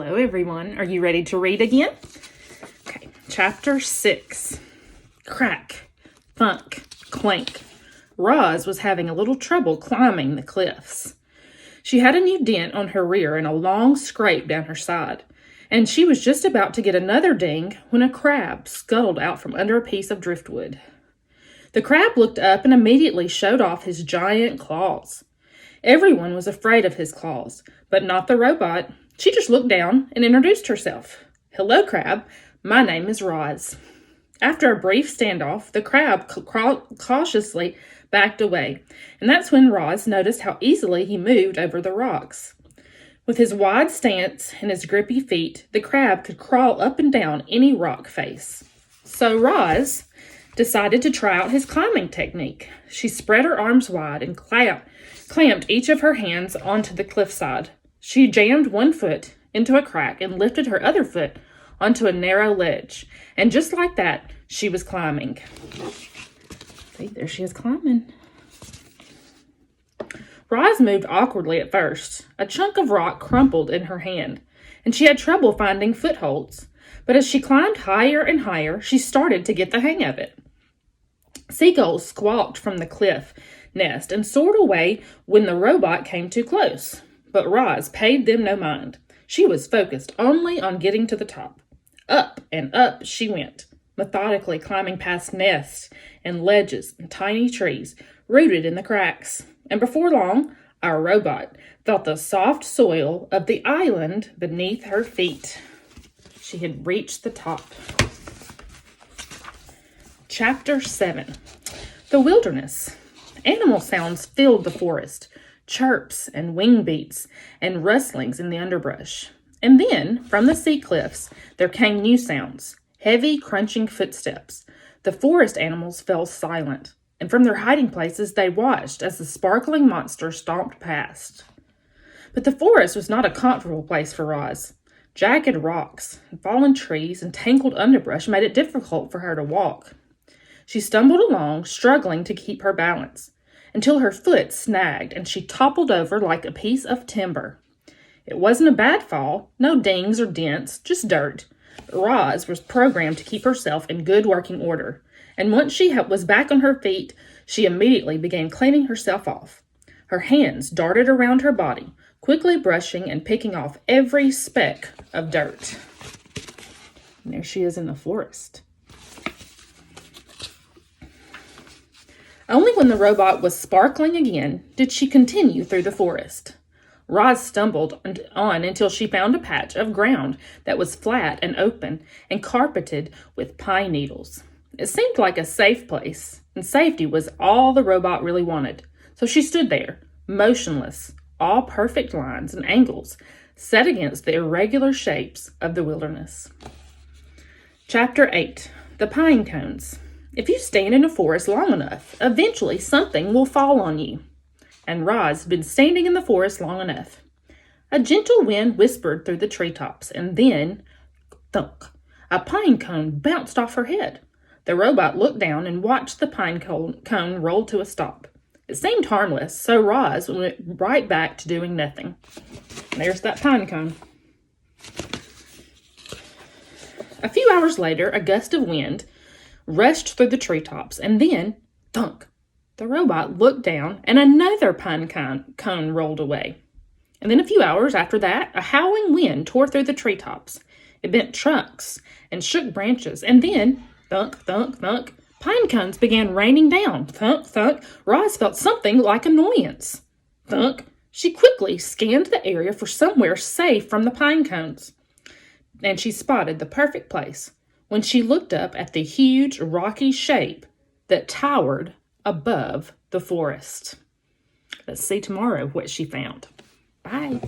Hello, everyone. Are you ready to read again? Okay, chapter 6. Crack, thunk, clank. Roz was having a little trouble climbing the cliffs. She had a new dent on her rear and a long scrape down her side, and she was just about to get another ding when a crab scuttled out from under a piece of driftwood. The crab looked up and immediately showed off his giant claws. Everyone was afraid of his claws, but not the robot. She just looked down and introduced herself. "Hello, Crab. My name is Roz." After a brief standoff, the crab cautiously backed away, and that's when Roz noticed how easily he moved over the rocks. With his wide stance and his grippy feet, the crab could crawl up and down any rock face. So Roz decided to try out his climbing technique. She spread her arms wide and clamped each of her hands onto the cliffside. She jammed one foot into a crack and lifted her other foot onto a narrow ledge. And just like that, she was climbing. See, there she is climbing. Roz moved awkwardly at first. A chunk of rock crumpled in her hand, and she had trouble finding footholds. But as she climbed higher and higher, she started to get the hang of it. Seagulls squawked from the cliff nest and soared away when the robot came too close. But Roz paid them no mind. She was focused only on getting to the top. Up and up she went, methodically climbing past nests and ledges and tiny trees rooted in the cracks. And before long, our robot felt the soft soil of the island beneath her feet. She had reached the top. Chapter 7. The Wilderness. Animal sounds filled the forest. Chirps and wing beats and rustlings in the underbrush. And then, from the sea cliffs, there came new sounds, heavy, crunching footsteps. The forest animals fell silent, and from their hiding places they watched as the sparkling monster stomped past. But the forest was not a comfortable place for Roz. Jagged rocks, fallen trees, and tangled underbrush made it difficult for her to walk. She stumbled along, struggling to keep her balance, until her foot snagged and she toppled over like a piece of timber. It wasn't a bad fall, no dings or dents, just dirt. But Roz was programmed to keep herself in good working order, and once she was back on her feet, she immediately began cleaning herself off. Her hands darted around her body, quickly brushing and picking off every speck of dirt. And there she is in the forest. Only when the robot was sparkling again did she continue through the forest. Roz stumbled on until she found a patch of ground that was flat and open and carpeted with pine needles. It seemed like a safe place, and safety was all the robot really wanted. So she stood there, motionless, all perfect lines and angles set against the irregular shapes of the wilderness. Chapter 8. The Pine Cones. If you stand in a forest long enough, eventually something will fall on you. And Roz had been standing in the forest long enough. A gentle wind whispered through the treetops, and then, thunk, a pine cone bounced off her head. The robot looked down and watched the pine cone roll to a stop. It seemed harmless, so Roz went right back to doing nothing. There's that pine cone. A few hours later, a gust of wind rushed through the treetops, and then, thunk, the robot looked down, and another pine cone rolled away. And then a few hours after that, a howling wind tore through the treetops. It bent trunks and shook branches, and then, thunk, thunk, thunk, pine cones began raining down. Thunk, thunk, Roz felt something like annoyance. Thunk, she quickly scanned the area for somewhere safe from the pine cones, and she spotted the perfect place when she looked up at the huge rocky shape that towered above the forest. Let's see tomorrow what she found. Bye.